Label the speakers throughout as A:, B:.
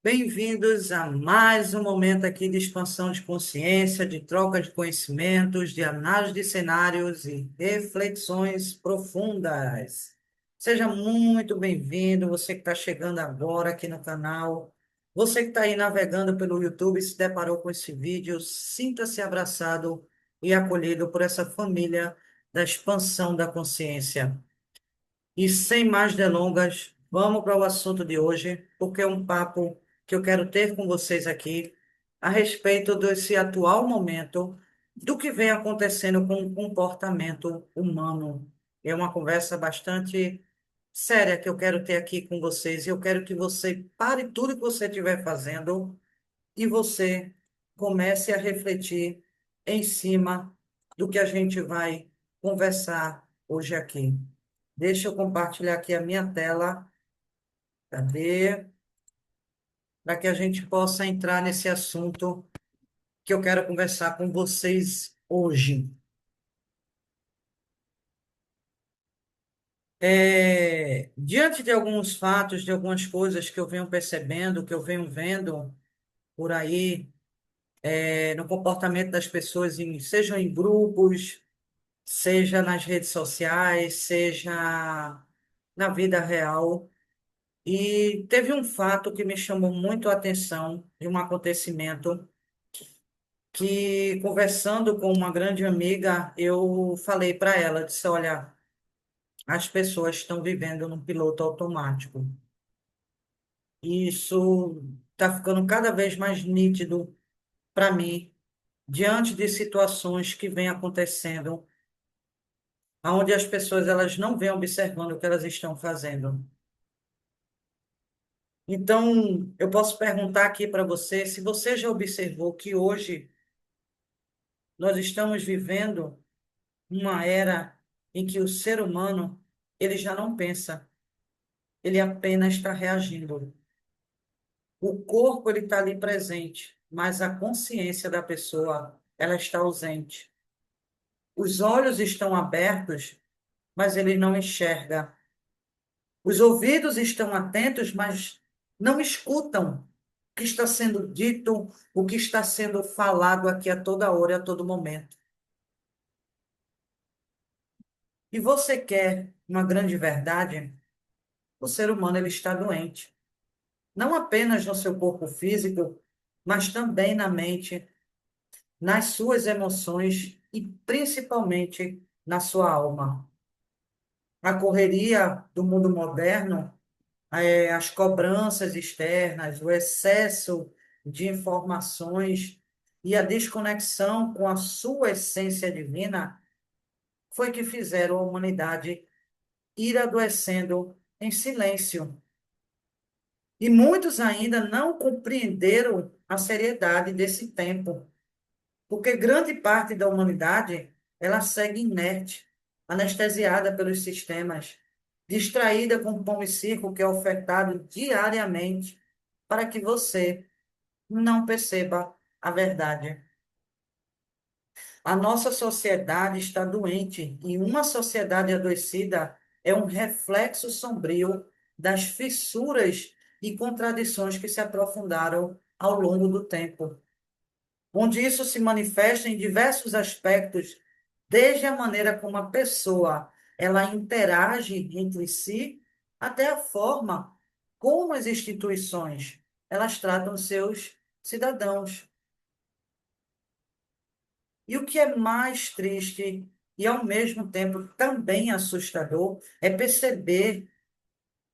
A: Bem-vindos a mais um momento aqui de expansão de consciência, de troca de conhecimentos, de análise de cenários e reflexões profundas. Seja muito bem-vindo, você que está chegando agora aqui no canal, você que está aí navegando pelo YouTube e se deparou com esse vídeo, sinta-se abraçado e acolhido por essa família da expansão da consciência. E sem mais delongas, vamos para o assunto de hoje, porque é um papo que eu quero ter com vocês aqui a respeito desse atual momento, do que vem acontecendo com o comportamento humano. É uma conversa bastante séria que eu quero ter aqui com vocês, e eu quero que você pare tudo que você estiver fazendo e você comece a refletir em cima do que a gente vai conversar hoje aqui. Deixa eu compartilhar aqui a minha tela. Cadê? Para que a gente possa entrar nesse assunto que eu quero conversar com vocês hoje. Diante de alguns fatos, de algumas coisas que eu venho percebendo, que eu venho vendo por aí, no comportamento das pessoas, seja em grupos, seja nas redes sociais, seja na vida real. E teve um fato que me chamou muito a atenção de um acontecimento que, conversando com uma grande amiga, eu falei para ela, disse, olha, as pessoas estão vivendo num piloto automático. E isso está ficando cada vez mais nítido para mim, diante de situações que vêm acontecendo, onde as pessoas elas não vêm observando o que elas estão fazendo. Então, eu posso perguntar aqui para você, se você já observou que hoje nós estamos vivendo uma era em que o ser humano ele já não pensa, ele apenas está reagindo. O corpo ele está ali presente, mas a consciência da pessoa ela está ausente. Os olhos estão abertos, mas ele não enxerga. Os ouvidos estão atentos, mas não escutam o que está sendo dito, o que está sendo falado aqui a toda hora e a todo momento. E você quer uma grande verdade? O ser humano ele está doente. Não apenas no seu corpo físico, mas também na mente, nas suas emoções e principalmente na sua alma. A correria do mundo moderno, as cobranças externas, o excesso de informações e a desconexão com a sua essência divina foi que fizeram a humanidade ir adoecendo em silêncio. E muitos ainda não compreenderam a seriedade desse tempo, porque grande parte da humanidade ela segue inerte, anestesiada pelos sistemas, distraída com pão e circo que é ofertado diariamente para que você não perceba a verdade. A nossa sociedade está doente e uma sociedade adoecida é um reflexo sombrio das fissuras e contradições que se aprofundaram ao longo do tempo, onde isso se manifesta em diversos aspectos, desde a maneira como a pessoa ela interage entre si, até a forma como as instituições elas tratam seus cidadãos. E o que é mais triste e, ao mesmo tempo, também assustador é perceber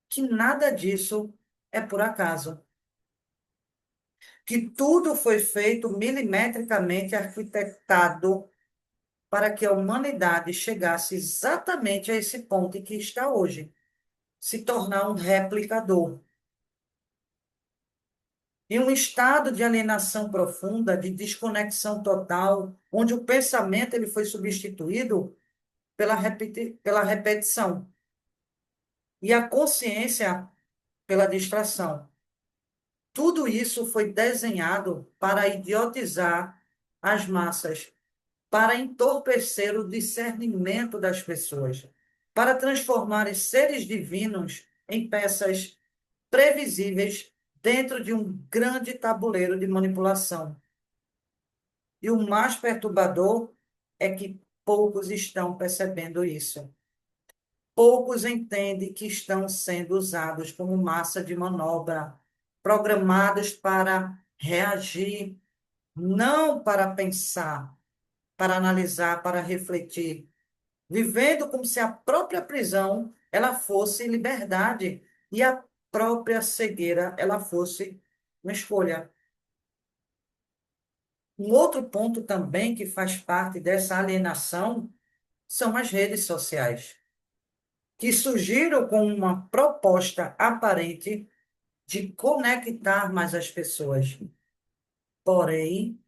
A: que nada disso é por acaso, que tudo foi feito milimetricamente arquitetado para que a humanidade chegasse exatamente a esse ponto em que está hoje, se tornar um replicador. Em um estado de alienação profunda, de desconexão total, onde o pensamento ele foi substituído pela repetição e a consciência pela distração. Tudo isso foi desenhado para idiotizar as massas, para entorpecer o discernimento das pessoas, para transformar os seres divinos em peças previsíveis dentro de um grande tabuleiro de manipulação. E o mais perturbador é que poucos estão percebendo isso. Poucos entendem que estão sendo usados como massa de manobra, programados para reagir, não para pensar, para analisar, para refletir, vivendo como se a própria prisão ela fosse liberdade e a própria cegueira ela fosse uma escolha. Um outro ponto também que faz parte dessa alienação são as redes sociais, que surgiram com uma proposta aparente de conectar mais as pessoas, porém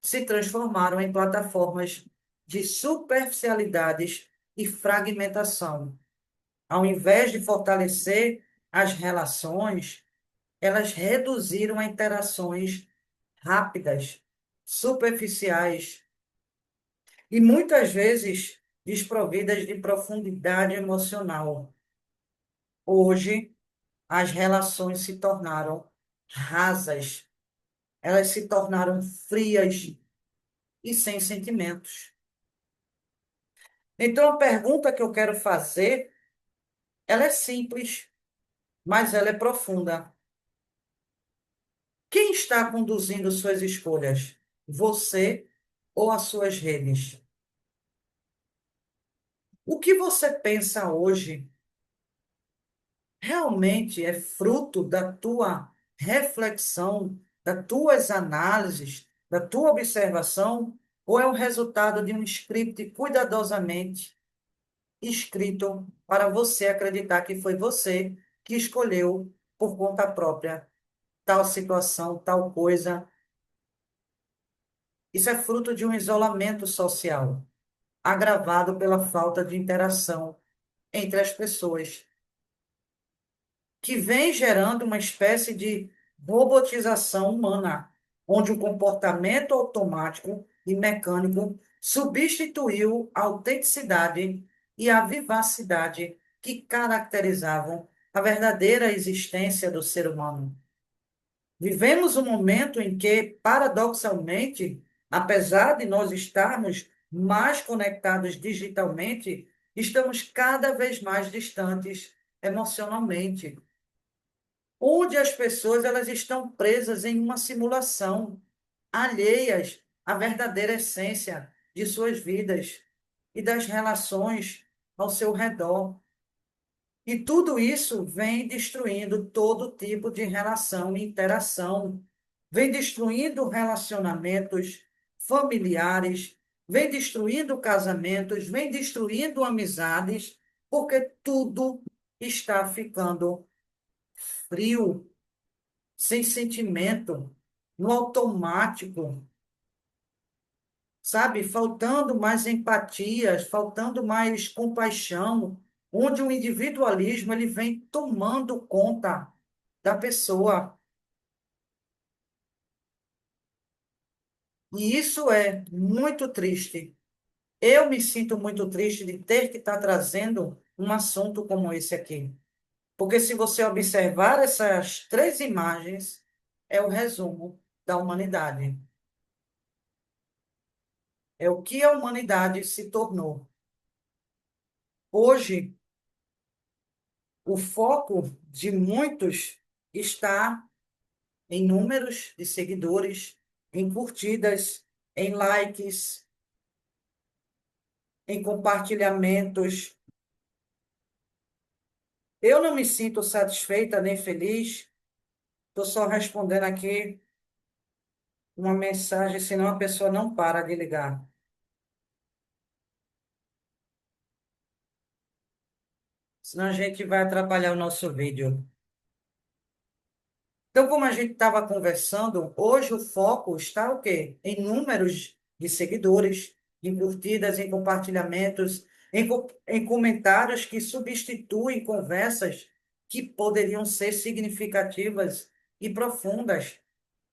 A: se transformaram em plataformas de superficialidades e fragmentação. Ao invés de fortalecer as relações, elas reduziram a interações rápidas, superficiais e muitas vezes desprovidas de profundidade emocional. Hoje, as relações se tornaram rasas, elas se tornaram frias e sem sentimentos. Então, a pergunta que eu quero fazer, ela é simples, mas ela é profunda. Quem está conduzindo suas escolhas? Você ou as suas redes? O que você pensa hoje realmente é fruto da tua reflexão, das tuas análises, da tua observação, ou é o resultado de um script cuidadosamente escrito para você acreditar que foi você que escolheu por conta própria tal situação, tal coisa? Isso é fruto de um isolamento social, agravado pela falta de interação entre as pessoas, que vem gerando uma espécie de robotização humana, onde o comportamento automático e mecânico substituiu a autenticidade e a vivacidade que caracterizavam a verdadeira existência do ser humano. Vivemos um momento em que, paradoxalmente, apesar de nós estarmos mais conectados digitalmente, estamos cada vez mais distantes emocionalmente, onde as pessoas elas estão presas em uma simulação, alheias à verdadeira essência de suas vidas e das relações ao seu redor. E tudo isso vem destruindo todo tipo de relação e interação, vem destruindo relacionamentos familiares, vem destruindo casamentos, vem destruindo amizades, porque tudo está ficando frio, sem sentimento, no automático, sabe? Faltando mais empatias, faltando mais compaixão, onde o individualismo ele vem tomando conta da pessoa. E isso é muito triste. Eu me sinto muito triste de ter que estar trazendo um assunto como esse aqui. Porque se você observar essas três imagens, é o resumo da humanidade. É o que a humanidade se tornou. Hoje, o foco de muitos está em números de seguidores, em curtidas, em likes, em compartilhamentos. Eu não me sinto satisfeita nem feliz, estou só respondendo aqui uma mensagem, senão a pessoa não para de ligar. Senão a gente vai atrapalhar o nosso vídeo. Então, como a gente estava conversando, hoje o foco está o quê? Em números de seguidores, em curtidas, em compartilhamentos, em comentários que substituem conversas que poderiam ser significativas e profundas,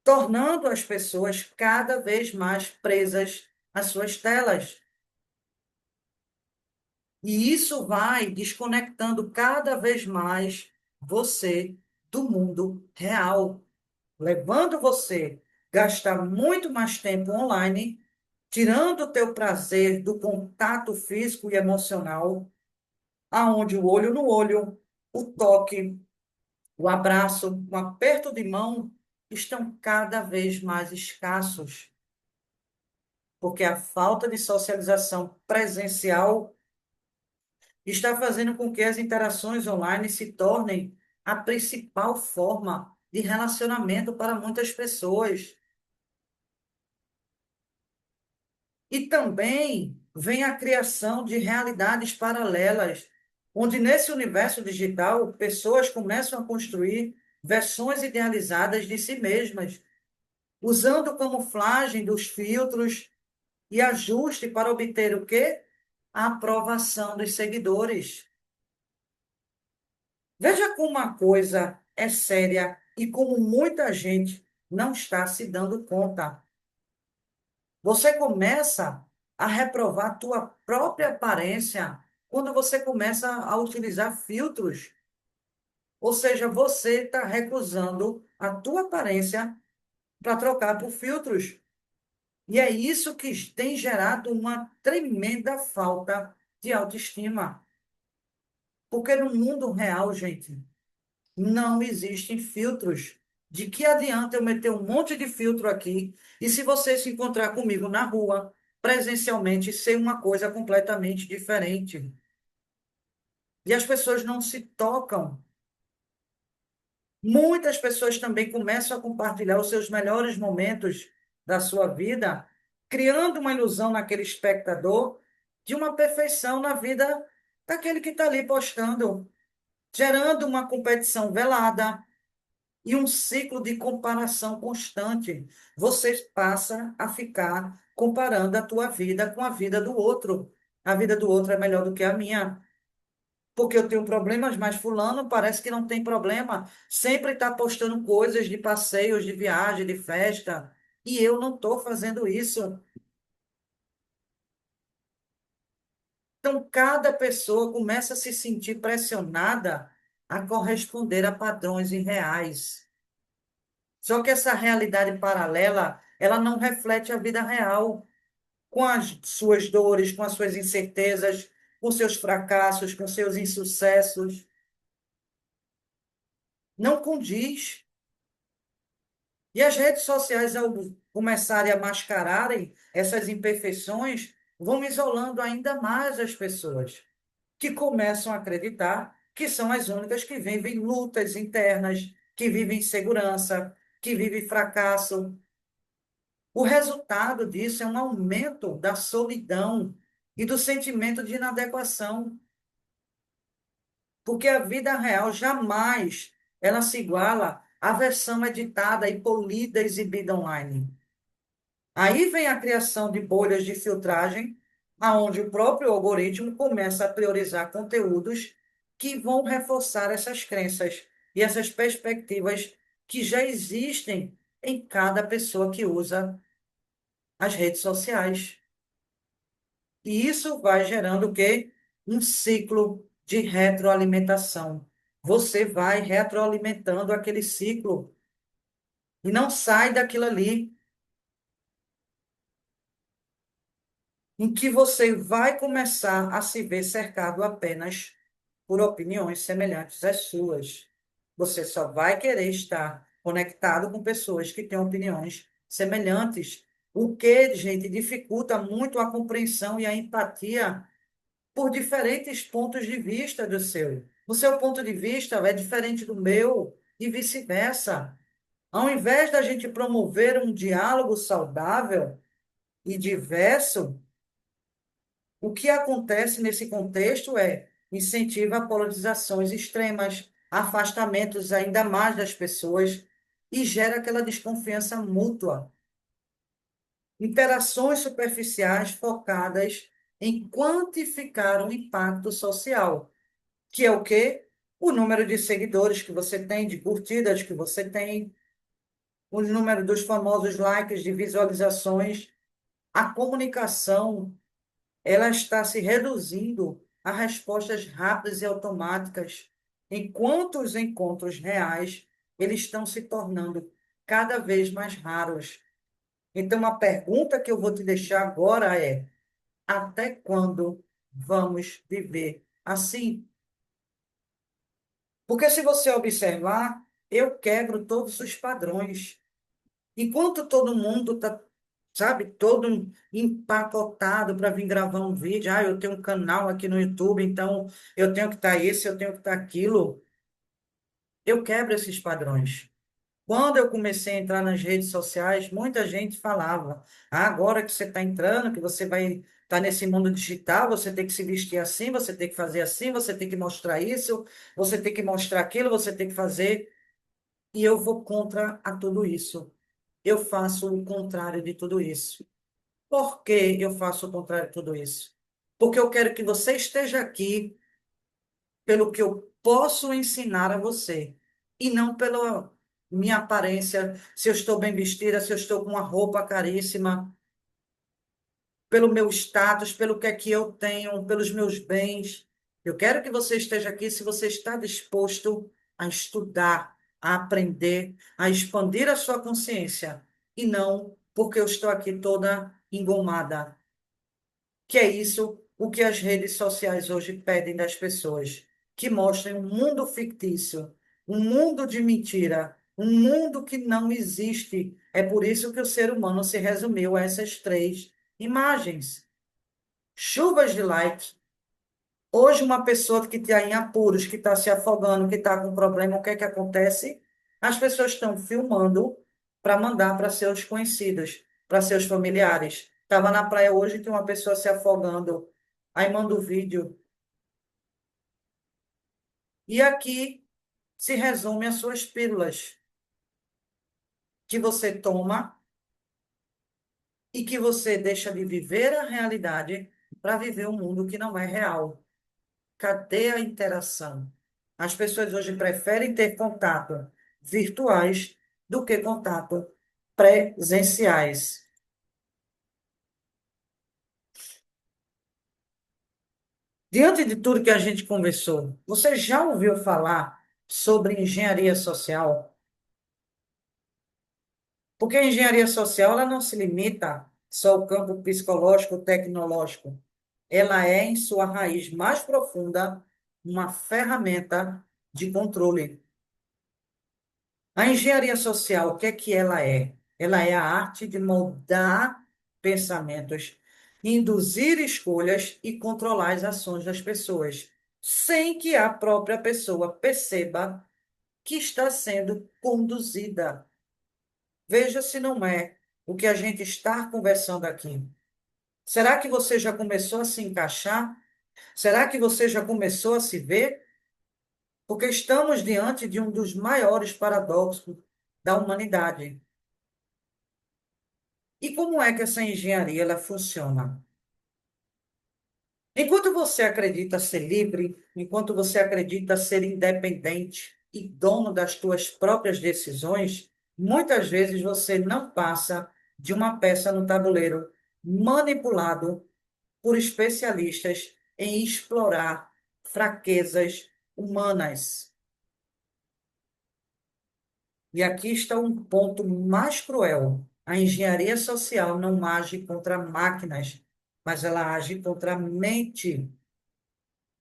A: tornando as pessoas cada vez mais presas às suas telas. E isso vai desconectando cada vez mais você do mundo real, levando você a gastar muito mais tempo online, tirando o teu prazer do contato físico e emocional, aonde o olho no olho, o toque, o abraço, o aperto de mão estão cada vez mais escassos, porque a falta de socialização presencial está fazendo com que as interações online se tornem a principal forma de relacionamento para muitas pessoas. E também vem a criação de realidades paralelas, onde nesse universo digital pessoas começam a construir versões idealizadas de si mesmas, usando camuflagem dos filtros e ajuste para obter o quê? A aprovação dos seguidores. Veja como uma coisa é séria e como muita gente não está se dando conta. Você começa a reprovar a tua própria aparência quando você começa a utilizar filtros. Ou seja, você está recusando a tua aparência para trocar por filtros. E é isso que tem gerado uma tremenda falta de autoestima. Porque no mundo real, gente, não existem filtros. De que adianta eu meter um monte de filtro aqui e se você se encontrar comigo na rua, presencialmente, ser uma coisa completamente diferente? E as pessoas não se tocam. Muitas pessoas também começam a compartilhar os seus melhores momentos da sua vida, criando uma ilusão naquele espectador de uma perfeição na vida daquele que está ali postando, gerando uma competição velada e um ciclo de comparação constante. Você passa a ficar comparando a tua vida com a vida do outro. A vida do outro é melhor do que a minha, porque eu tenho problemas, mas fulano parece que não tem problema. Sempre está postando coisas de passeios, de viagem, de festa, e eu não estou fazendo isso. Então, cada pessoa começa a se sentir pressionada a corresponder a padrões irreais. Só que essa realidade paralela, ela não reflete a vida real, com as suas dores, com as suas incertezas, com seus fracassos, com seus insucessos. Não condiz. E as redes sociais, ao começarem a mascararem essas imperfeições, vão isolando ainda mais as pessoas, que começam a acreditar que são as únicas que vivem lutas internas, que vivem insegurança, que vivem fracasso. O resultado disso é um aumento da solidão e do sentimento de inadequação, porque a vida real jamais ela se iguala à versão editada e polida exibida online. Aí vem a criação de bolhas de filtragem, aonde o próprio algoritmo começa a priorizar conteúdos que vão reforçar essas crenças e essas perspectivas que já existem em cada pessoa que usa as redes sociais. E isso vai gerando o quê? Um ciclo de retroalimentação. Você vai retroalimentando aquele ciclo e não sai daquilo ali, em que você vai começar a se ver cercado apenas por opiniões semelhantes às suas. Você só vai querer estar conectado com pessoas que têm opiniões semelhantes, o que, gente, dificulta muito a compreensão e a empatia por diferentes pontos de vista do seu. O seu ponto de vista é diferente do meu e vice-versa. Ao invés da gente promover um diálogo saudável e diverso, o que acontece nesse contexto é incentiva a polarizações extremas, afastamentos ainda mais das pessoas e gera aquela desconfiança mútua. Interações superficiais focadas em quantificar o impacto social, que é o quê? O número de seguidores que você tem, de curtidas que você tem, o número dos famosos likes, de visualizações. A comunicação, ela está se reduzindo a respostas rápidas e automáticas. enquanto os encontros reais eles estão se tornando cada vez mais raros. Então, a pergunta que eu vou te deixar agora é: até quando vamos viver assim? Porque se você observar, eu quebro todos os padrões. Enquanto todo mundo está, sabe, todo empacotado para vir gravar um vídeo, eu tenho um canal aqui no YouTube, então eu tenho que estar isso, eu tenho que estar aquilo, eu quebro esses padrões. Quando eu comecei a entrar nas redes sociais, muita gente falava: agora que você está entrando, que você vai estar nesse mundo digital, você tem que se vestir assim, você tem que fazer assim, você tem que mostrar isso, você tem que mostrar aquilo, você tem que fazer. E eu vou contra a tudo isso. Eu faço o contrário de tudo isso. Por que eu faço o contrário de tudo isso? Porque eu quero que você esteja aqui pelo que eu posso ensinar a você, e não pela minha aparência, se eu estou bem vestida, se eu estou com uma roupa caríssima, pelo meu status, pelo que é que eu tenho, pelos meus bens. Eu quero que você esteja aqui se você está disposto a estudar, a aprender, a expandir a sua consciência, e não porque eu estou aqui toda engomada, que é isso o que as redes sociais hoje pedem das pessoas, que mostrem um mundo fictício, um mundo de mentira, um mundo que não existe. É por isso que o ser humano se resumiu a essas três imagens. Chuvas de like. Hoje, uma pessoa que está em apuros, que está se afogando, que está com problema, o que é que acontece? As pessoas estão filmando para mandar para seus conhecidos, para seus familiares. Estava na praia hoje, tem uma pessoa se afogando, aí manda o vídeo. E aqui se resume as suas pílulas que você toma e que você deixa de viver a realidade para viver um mundo que não é real. Cadê a interação? As pessoas hoje preferem ter contato virtuais do que contato presenciais. Diante de tudo que a gente conversou, você já ouviu falar sobre engenharia social? Porque a engenharia social ela não se limita só ao campo psicológico, tecnológico. Ela é, em sua raiz mais profunda, uma ferramenta de controle. A engenharia social, o que é que ela é? Ela é a arte de moldar pensamentos, induzir escolhas e controlar as ações das pessoas, sem que a própria pessoa perceba que está sendo conduzida. Veja se não é o que a gente está conversando aqui. Será que você já começou a se encaixar? Será que você já começou a se ver? Porque estamos diante de um dos maiores paradoxos da humanidade. E como é que essa engenharia ela funciona? Enquanto você acredita ser livre, enquanto você acredita ser independente e dono das suas próprias decisões, muitas vezes você não passa de uma peça no tabuleiro manipulado por especialistas em explorar fraquezas humanas. E aqui está um ponto mais cruel. A engenharia social não age contra máquinas, mas ela age contra a mente.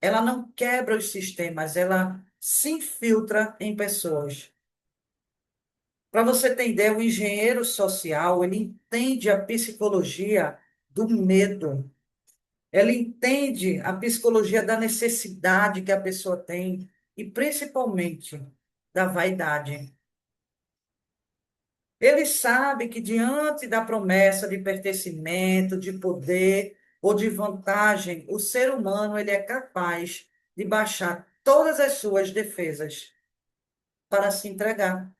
A: Ela não quebra os sistemas, ela se infiltra em pessoas. Para você ter ideia, o engenheiro social, ele entende a psicologia do medo. Ele entende a psicologia da necessidade que a pessoa tem e principalmente da vaidade. Ele sabe que diante da promessa de pertencimento, de poder ou de vantagem, o ser humano ele é capaz de baixar todas as suas defesas para se entregar.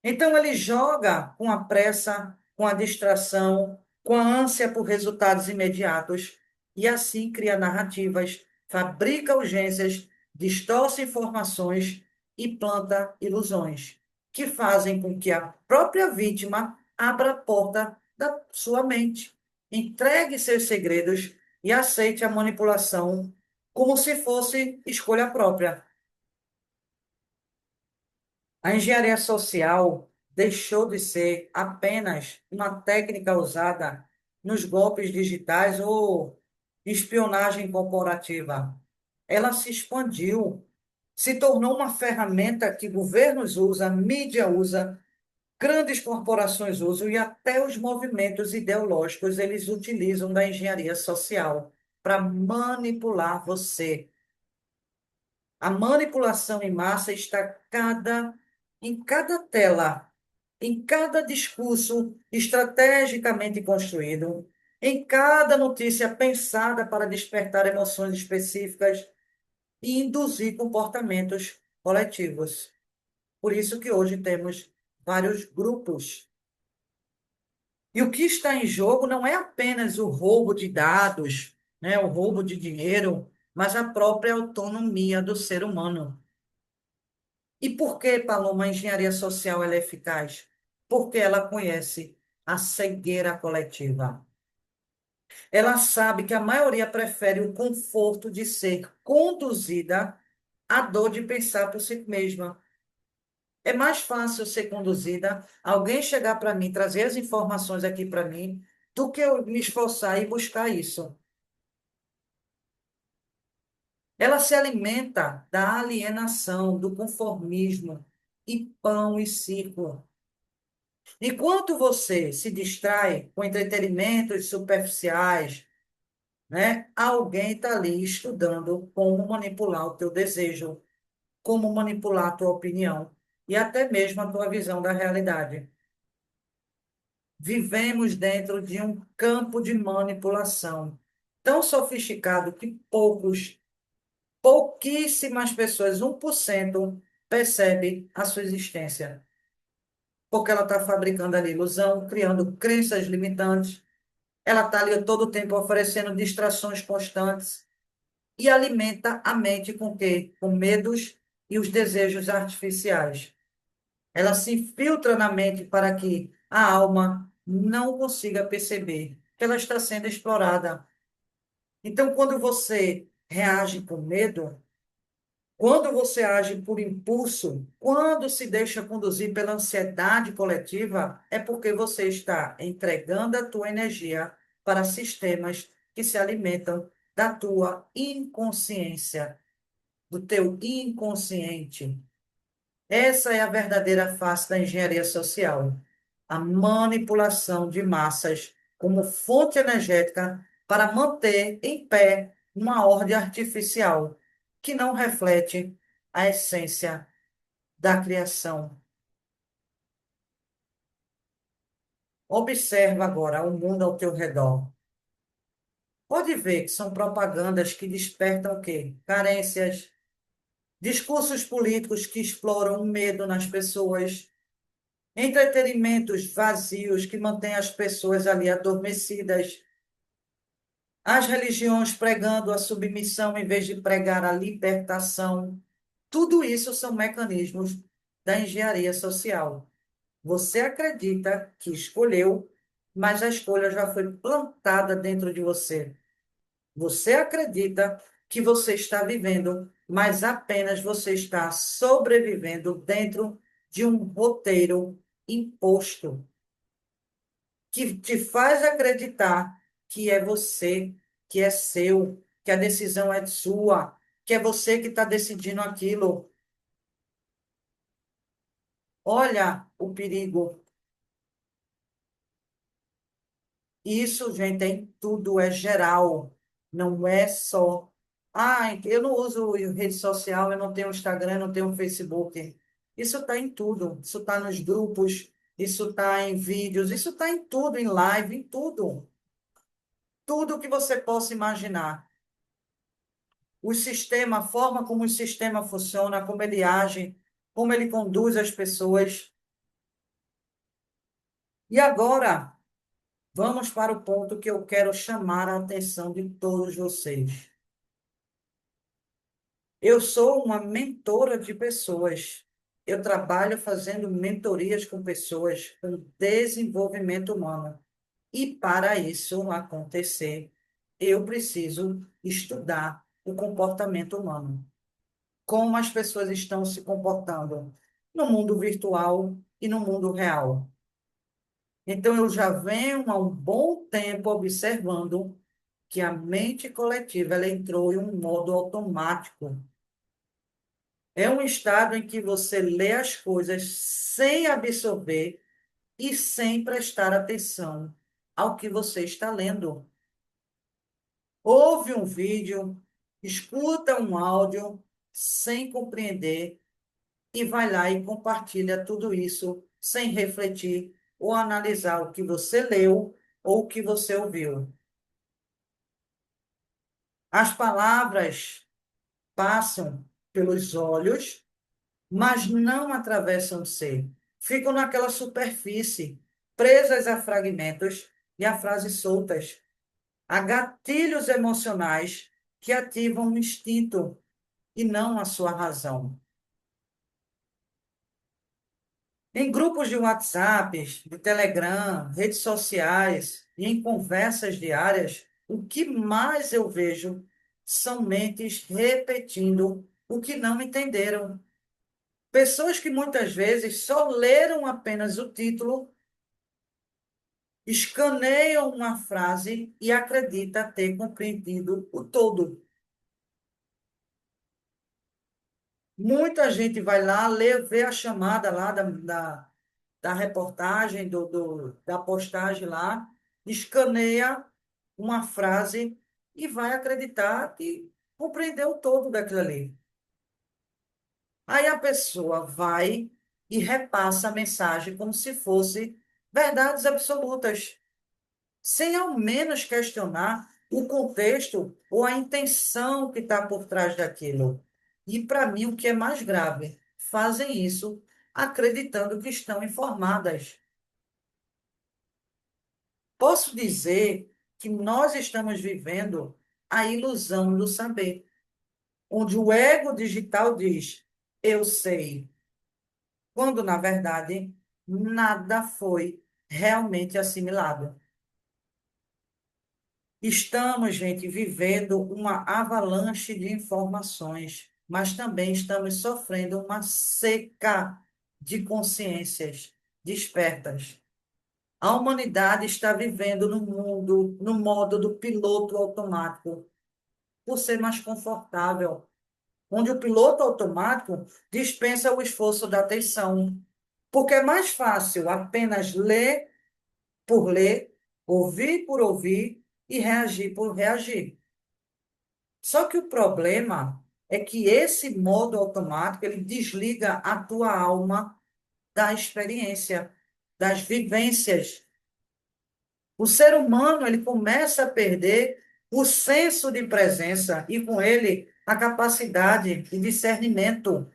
A: Então ele joga com a pressa, com a distração, com a ânsia por resultados imediatos e assim cria narrativas, fabrica urgências, distorce informações e planta ilusões, que fazem com que a própria vítima abra a porta da sua mente, entregue seus segredos e aceite a manipulação como se fosse escolha própria. A engenharia social deixou de ser apenas uma técnica usada nos golpes digitais ou espionagem corporativa. Ela se expandiu, se tornou uma ferramenta que governos usam, mídia usa, grandes corporações usam e até os movimentos ideológicos eles utilizam da engenharia social para manipular você. A manipulação em massa está em cada tela, em cada discurso estrategicamente construído, em cada notícia pensada para despertar emoções específicas e induzir comportamentos coletivos. Por isso que hoje temos vários grupos. E o que está em jogo não é apenas o roubo de dados, né, o roubo de dinheiro, mas a própria autonomia do ser humano. E por que, Paloma, a engenharia social ela é eficaz? Porque ela conhece a cegueira coletiva. Ela sabe que a maioria prefere o conforto de ser conduzida à dor de pensar por si mesma. É mais fácil ser conduzida, alguém chegar para mim, trazer as informações aqui para mim, do que eu me esforçar e buscar isso. Ela se alimenta da alienação, do conformismo, e pão e circo. Enquanto você se distrai com entretenimentos superficiais, né, alguém está ali estudando como manipular o teu desejo, como manipular a tua opinião e até mesmo a tua visão da realidade. Vivemos dentro de um campo de manipulação tão sofisticado que pouquíssimas pessoas, 1%, percebe a sua existência. Porque ela está fabricando ali ilusão, criando crenças limitantes. Ela está ali todo o tempo oferecendo distrações constantes e alimenta a mente com o quê? Com medos e os desejos artificiais. Ela se infiltra na mente para que a alma não consiga perceber que ela está sendo explorada. Então, quando você reage com medo, quando você age por impulso, quando se deixa conduzir pela ansiedade coletiva, é porque você está entregando a tua energia para sistemas que se alimentam da tua inconsciência, do teu inconsciente. Essa é a verdadeira face da engenharia social. A manipulação de massas como fonte energética para manter em pé uma ordem artificial que não reflete a essência da criação. Observa agora o mundo ao teu redor. Pode ver que são propagandas que despertam o quê? Carências, discursos políticos que exploram o medo nas pessoas, entretenimentos vazios que mantêm as pessoas ali adormecidas, as religiões pregando a submissão em vez de pregar a libertação. Tudo isso são mecanismos da engenharia social. Você acredita que escolheu, mas a escolha já foi plantada dentro de você. Você acredita que você está vivendo, mas apenas você está sobrevivendo dentro de um roteiro imposto que te faz acreditar que é você, que é seu, que a decisão é sua, que é você que está decidindo aquilo. Olha o perigo. Isso, gente, é em tudo, é geral, não é só. Ah, eu não uso rede social, eu não tenho Instagram, eu não tenho Facebook. Isso está em tudo, isso está nos grupos, isso está em vídeos, isso está em tudo, em live, em tudo. Tudo que você possa imaginar. O sistema, a forma como o sistema funciona, como ele age, como ele conduz as pessoas. E agora, vamos para o ponto que eu quero chamar a atenção de todos vocês. Eu sou uma mentora de pessoas. Eu trabalho fazendo mentorias com pessoas com desenvolvimento humano. E para isso acontecer, eu preciso estudar o comportamento humano, como as pessoas estão se comportando no mundo virtual e no mundo real. Então, eu já venho há um bom tempo observando que a mente coletiva ela entrou em um modo automático. É um estado em que você lê as coisas sem absorver e sem prestar atenção ao que você está lendo. Ouve um vídeo, escuta um áudio sem compreender e vai lá e compartilha tudo isso sem refletir ou analisar o que você leu ou o que você ouviu. As palavras passam pelos olhos, mas não atravessam o ser. Ficam naquela superfície, presas a fragmentos e a frases soltas. Há gatilhos emocionais que ativam o instinto e não a sua razão. Em grupos de WhatsApp, de Telegram, redes sociais e em conversas diárias, o que mais eu vejo são mentes repetindo o que não entenderam. Pessoas que muitas vezes só leram apenas o título, escaneiam uma frase e acreditam ter compreendido o todo. Muita gente vai lá, lê, vê a chamada lá da reportagem, da postagem lá, escaneia uma frase e vai acreditar que compreendeu todo daquilo ali. Aí a pessoa vai e repassa a mensagem como se fosse verdades absolutas, sem ao menos questionar o contexto ou a intenção que está por trás daquilo. E, para mim, o que é mais grave, fazem isso acreditando que estão informadas. Posso dizer que nós estamos vivendo a ilusão do saber, onde o ego digital diz, eu sei, quando, na verdade, nada foi realmente assimilado. Estamos, gente, vivendo uma avalanche de informações, mas também estamos sofrendo uma seca de consciências despertas. A humanidade está vivendo no mundo, no modo do piloto automático, por ser mais confortável, onde o piloto automático dispensa o esforço da atenção, porque é mais fácil apenas ler por ler, ouvir por ouvir e reagir por reagir. Só que o problema é que esse modo automático, ele desliga a tua alma da experiência, das vivências. O ser humano, ele começa a perder o senso de presença e com ele a capacidade de discernimento.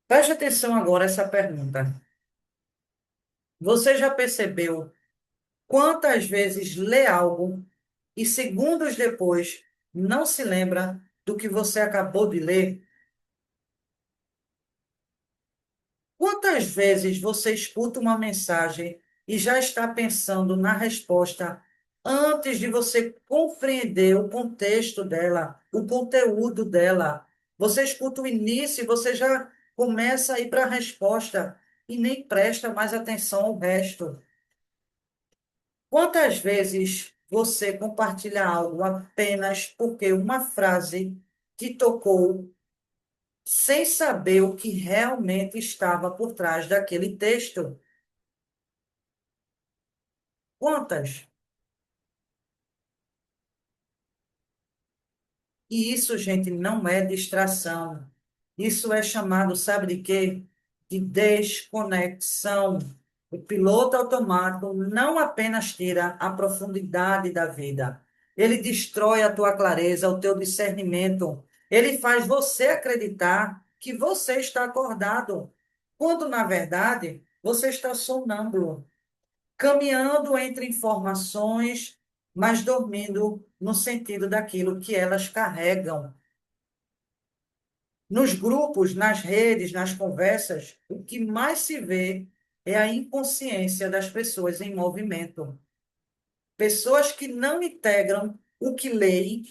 A: Preste atenção agora a essa pergunta. Você já percebeu quantas vezes lê algo e segundos depois não se lembra do que você acabou de ler? Quantas vezes você escuta uma mensagem e já está pensando na resposta antes de você compreender o contexto dela, o conteúdo dela? Você escuta o início e você já começa a ir para a resposta e nem presta mais atenção ao resto. Quantas vezes você compartilha algo apenas porque uma frase te tocou, sem saber o que realmente estava por trás daquele texto? Quantas? E isso, gente, não é distração. Isso é chamado, sabe de quê? De desconexão. O piloto automático não apenas tira a profundidade da vida, ele destrói a tua clareza, o teu discernimento. Ele faz você acreditar que você está acordado, quando, na verdade, você está sonâmbulo, caminhando entre informações, mas dormindo no sentido daquilo que elas carregam. Nos grupos, nas redes, nas conversas, o que mais se vê é a inconsciência das pessoas em movimento. Pessoas que não integram o que leem,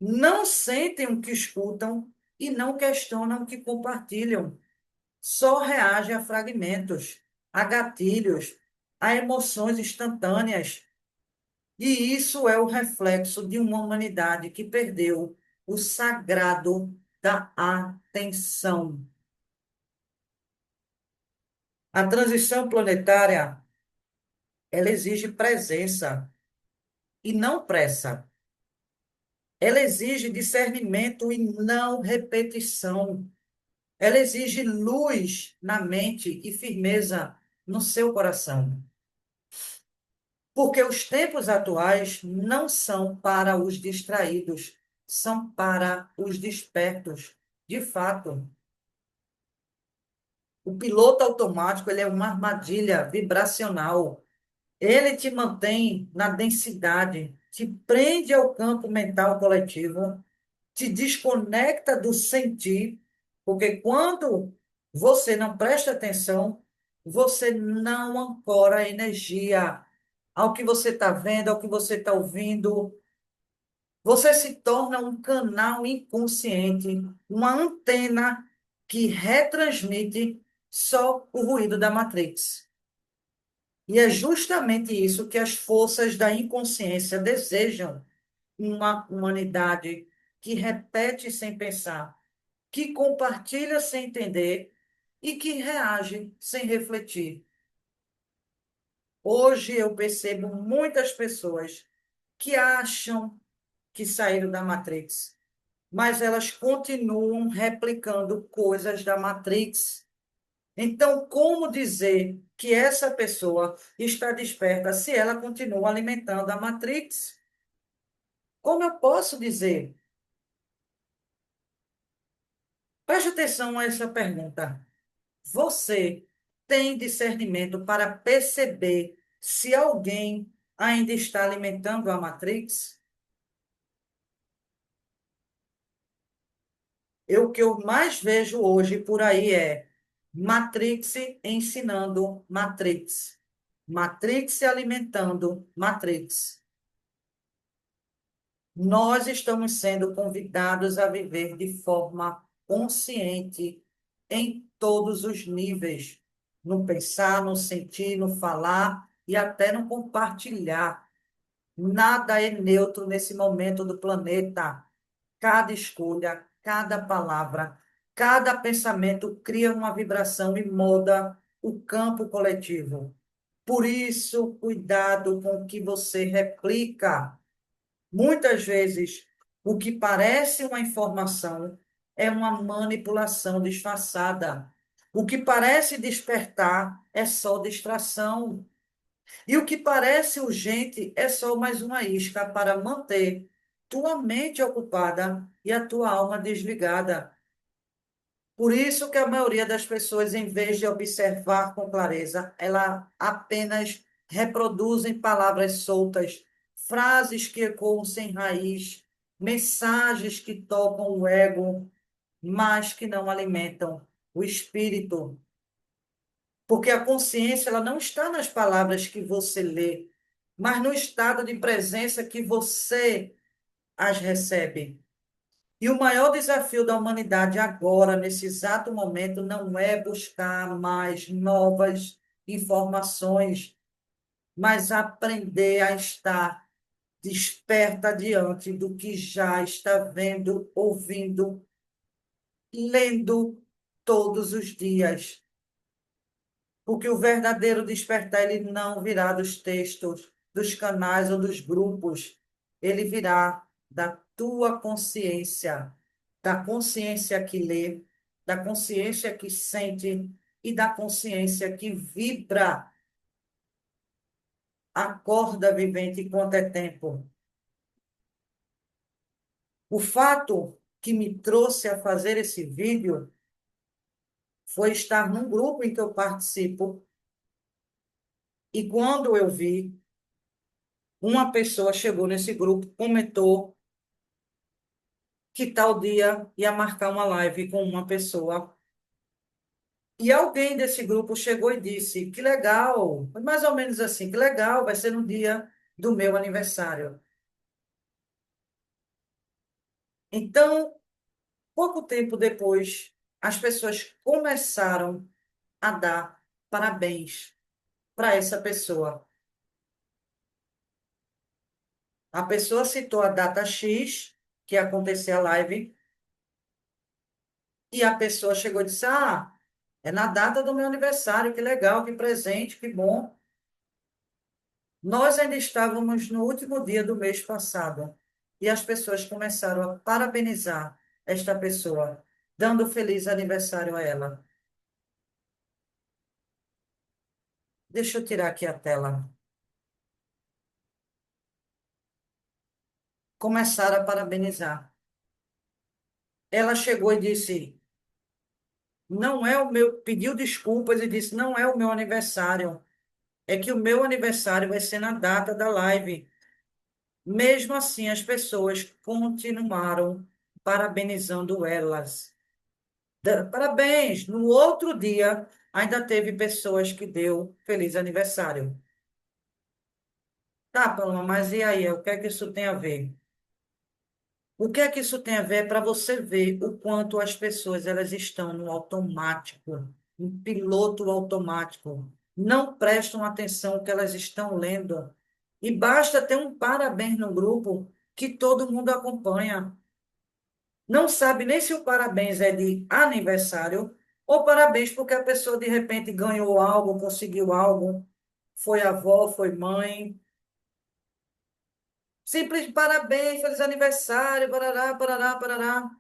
A: não sentem o que escutam e não questionam o que compartilham. Só reagem a fragmentos, a gatilhos, a emoções instantâneas. E isso é o reflexo de uma humanidade que perdeu o sagrado da atenção. A transição planetária, ela exige presença e não pressa. Ela exige discernimento e não repetição. Ela exige luz na mente e firmeza no seu coração. Porque os tempos atuais não são para os distraídos, são para os despertos. De fato, o piloto automático ele é uma armadilha vibracional. Ele te mantém na densidade, te prende ao campo mental coletivo, te desconecta do sentir, porque quando você não presta atenção, você não ancora a energia ao que você está vendo, ao que você está ouvindo. Você se torna um canal inconsciente, uma antena que retransmite só o ruído da Matrix. E é justamente isso que as forças da inconsciência desejam: uma humanidade que repete sem pensar, que compartilha sem entender e que reage sem refletir. Hoje eu percebo muitas pessoas que acham que saíram da Matrix, mas elas continuam replicando coisas da Matrix. Então, como dizer que essa pessoa está desperta se ela continua alimentando a Matrix? Como eu posso dizer? Preste atenção a essa pergunta. Você tem discernimento para perceber se alguém ainda está alimentando a Matrix? O que eu mais vejo hoje por aí é Matrix ensinando Matrix. Matrix alimentando Matrix. Nós estamos sendo convidados a viver de forma consciente em todos os níveis, no pensar, no sentir, no falar e até no compartilhar. Nada é neutro nesse momento do planeta. Cada escolha, cada palavra, cada pensamento cria uma vibração e molda o campo coletivo. Por isso, cuidado com o que você replica. Muitas vezes, o que parece uma informação é uma manipulação disfarçada. O que parece despertar é só distração. E o que parece urgente é só mais uma isca para manter tua mente ocupada e a tua alma desligada. Por isso que a maioria das pessoas, em vez de observar com clareza, ela apenas reproduzem palavras soltas, frases que ecoam sem raiz, mensagens que tocam o ego, mas que não alimentam o espírito. Porque a consciência ela não está nas palavras que você lê, mas no estado de presença que você as recebe. E o maior desafio da humanidade agora, nesse exato momento, não é buscar mais novas informações, mas aprender a estar desperta diante do que já está vendo, ouvindo, lendo todos os dias. Porque o verdadeiro despertar, ele não virá dos textos, dos canais ou dos grupos. Ele virá da tua consciência, da consciência que lê, da consciência que sente e da consciência que vibra. Acorda, vivente, enquanto é tempo. O fato que me trouxe a fazer esse vídeo foi estar num grupo em que eu participo e quando eu vi, uma pessoa chegou nesse grupo, comentou que tal dia ia marcar uma live com uma pessoa. E alguém desse grupo chegou e disse: que legal, foi mais ou menos assim, que legal, vai ser no dia do meu aniversário. Então, pouco tempo depois, as pessoas começaram a dar parabéns para essa pessoa. A pessoa citou a data X, que ia acontecer a live, e a pessoa chegou e disse: Ah, é na data do meu aniversário, que legal, que presente, que bom. Nós ainda estávamos no último dia do mês passado, e as pessoas começaram a parabenizar esta pessoa, dando feliz aniversário a ela. Deixa eu tirar aqui a tela. Começaram a parabenizar. Ela chegou e disse: Não é o meu, pediu desculpas e disse: Não é o meu aniversário. É que o meu aniversário vai ser na data da live. Mesmo assim, as pessoas continuaram parabenizando elas. Parabéns! No outro dia, ainda teve pessoas que deu feliz aniversário. Tá, Paloma, mas e aí? O que é que isso tem a ver? O que é que isso tem a ver para você ver o quanto as pessoas elas estão no automático, no piloto automático, não prestam atenção no que elas estão lendo. E basta ter um parabéns no grupo que todo mundo acompanha. Não sabe nem se o parabéns é de aniversário ou parabéns porque a pessoa de repente ganhou algo, conseguiu algo, foi avó, foi mãe. Simples parabéns, feliz aniversário, parará, parará, parará.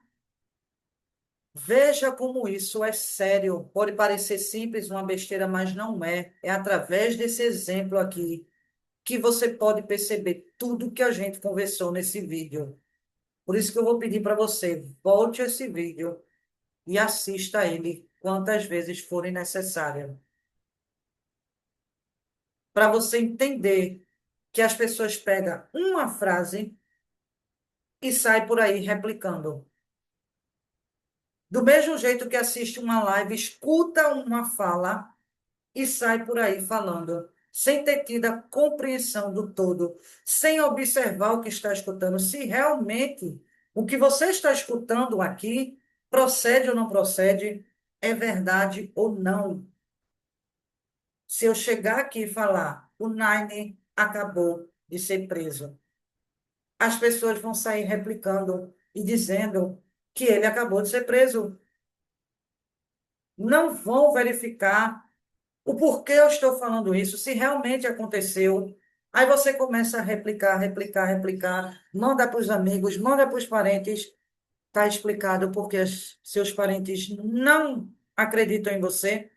A: Veja como isso é sério. Pode parecer simples, uma besteira, mas não é. É através desse exemplo aqui que você pode perceber tudo que a gente conversou nesse vídeo. Por isso que eu vou pedir para você, volte esse vídeo e assista ele quantas vezes forem necessárias, para você entender que as pessoas pegam uma frase e saem por aí replicando. Do mesmo jeito que assiste uma live, escuta uma fala e sai por aí falando, sem ter tido a compreensão do todo, sem observar o que está escutando, se realmente o que você está escutando aqui procede ou não procede, é verdade ou não. Se eu chegar aqui e falar, o Nine acabou de ser preso, as pessoas vão sair replicando e dizendo que ele acabou de ser preso. Não vão verificar o porquê eu estou falando isso, se realmente aconteceu. Aí você começa a replicar, replicar, replicar, manda para os amigos, manda para os parentes. Está explicado porque seus parentes não acreditam em você,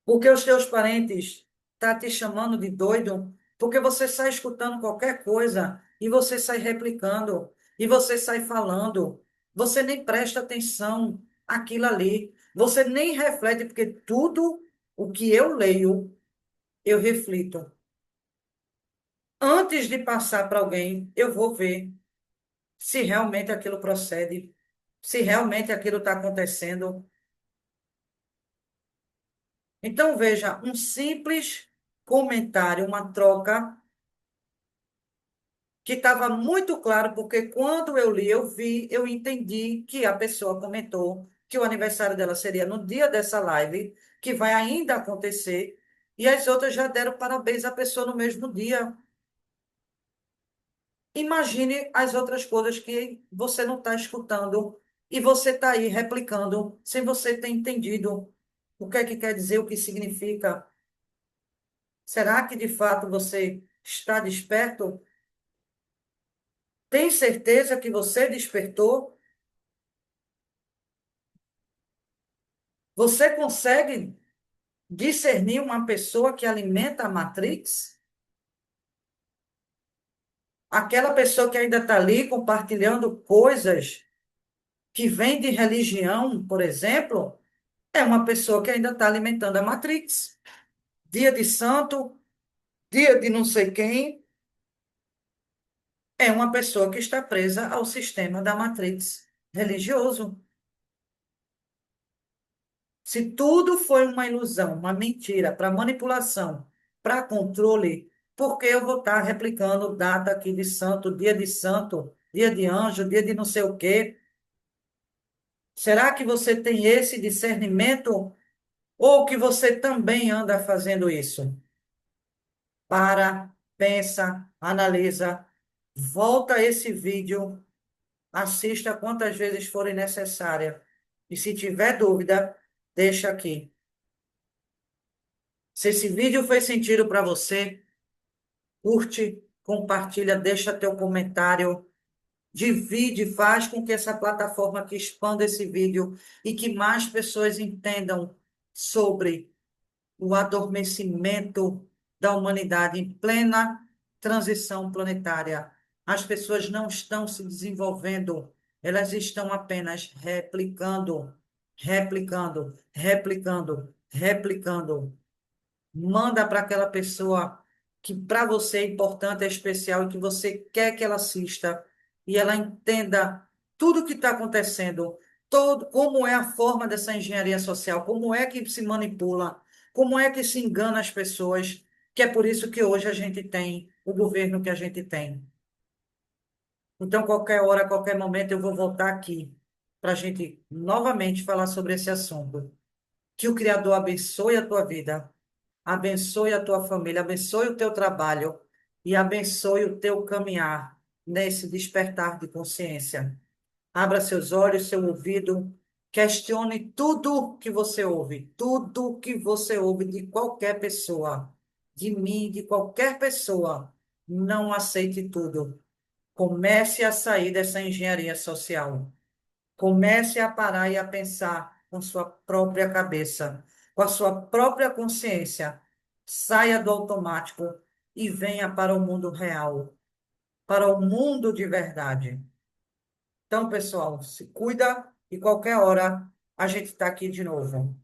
A: porque os seus parentes estão te chamando de doido, porque você sai escutando qualquer coisa e você sai replicando, e você sai falando. Você nem presta atenção àquilo ali. Você nem reflete, porque tudo o que eu leio eu reflito. Antes de passar para alguém, eu vou ver se realmente aquilo procede, se realmente aquilo está acontecendo. Então, veja, um simples comentário, uma troca, que estava muito claro, porque quando eu li, eu vi, eu entendi que a pessoa comentou que o aniversário dela seria no dia dessa live, que vai ainda acontecer, e as outras já deram parabéns à pessoa no mesmo dia. Imagine as outras coisas que você não está escutando e você está aí replicando sem você ter entendido o que é que quer dizer, o que significa. Será que de fato você está desperto? Tem certeza que você despertou? Você consegue discernir uma pessoa que alimenta a Matrix? Aquela pessoa que ainda está ali compartilhando coisas que vêm de religião, por exemplo, é uma pessoa que ainda está alimentando a Matrix. Dia de santo, dia de não sei quem, é uma pessoa que está presa ao sistema da Matrix religioso. Se tudo foi uma ilusão, uma mentira, para manipulação, para controle, por que eu vou estar replicando data aqui de santo, dia de santo? dia de anjo, dia de não sei o quê. Será que você tem esse discernimento ou que você também anda fazendo isso? Para, pensa, analisa, volta esse vídeo, assista quantas vezes forem necessárias. E se tiver dúvida, deixa aqui. Se esse vídeo fez sentido para você, curte, compartilha, deixa teu comentário, divide, faz com que essa plataforma aqui expanda esse vídeo e que mais pessoas entendam sobre o adormecimento da humanidade em plena transição planetária. As pessoas não estão se desenvolvendo, elas estão apenas replicando, replicando, replicando, replicando. Manda para aquela pessoa que para você é importante, é especial e que você quer que ela assista e ela entenda tudo o que está acontecendo, todo, como é a forma dessa engenharia social, como é que se manipula, como é que se engana as pessoas, que é por isso que hoje a gente tem o governo que a gente tem. Então, qualquer hora, qualquer momento, eu vou voltar aqui para a gente novamente falar sobre esse assunto. Que o Criador abençoe a tua vida, abençoe a tua família, abençoe o teu trabalho e abençoe o teu caminhar nesse despertar de consciência. Abra seus olhos, seu ouvido, questione tudo que você ouve, tudo que você ouve de qualquer pessoa, de mim, de qualquer pessoa. Não aceite tudo. Comece a sair dessa engenharia social. Comece a parar e a pensar com sua própria cabeça, com a sua própria consciência. Saia do automático e venha para o mundo real, para o mundo de verdade. Então, pessoal, se cuida e qualquer hora a gente está aqui de novo.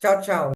A: Tchau, tchau.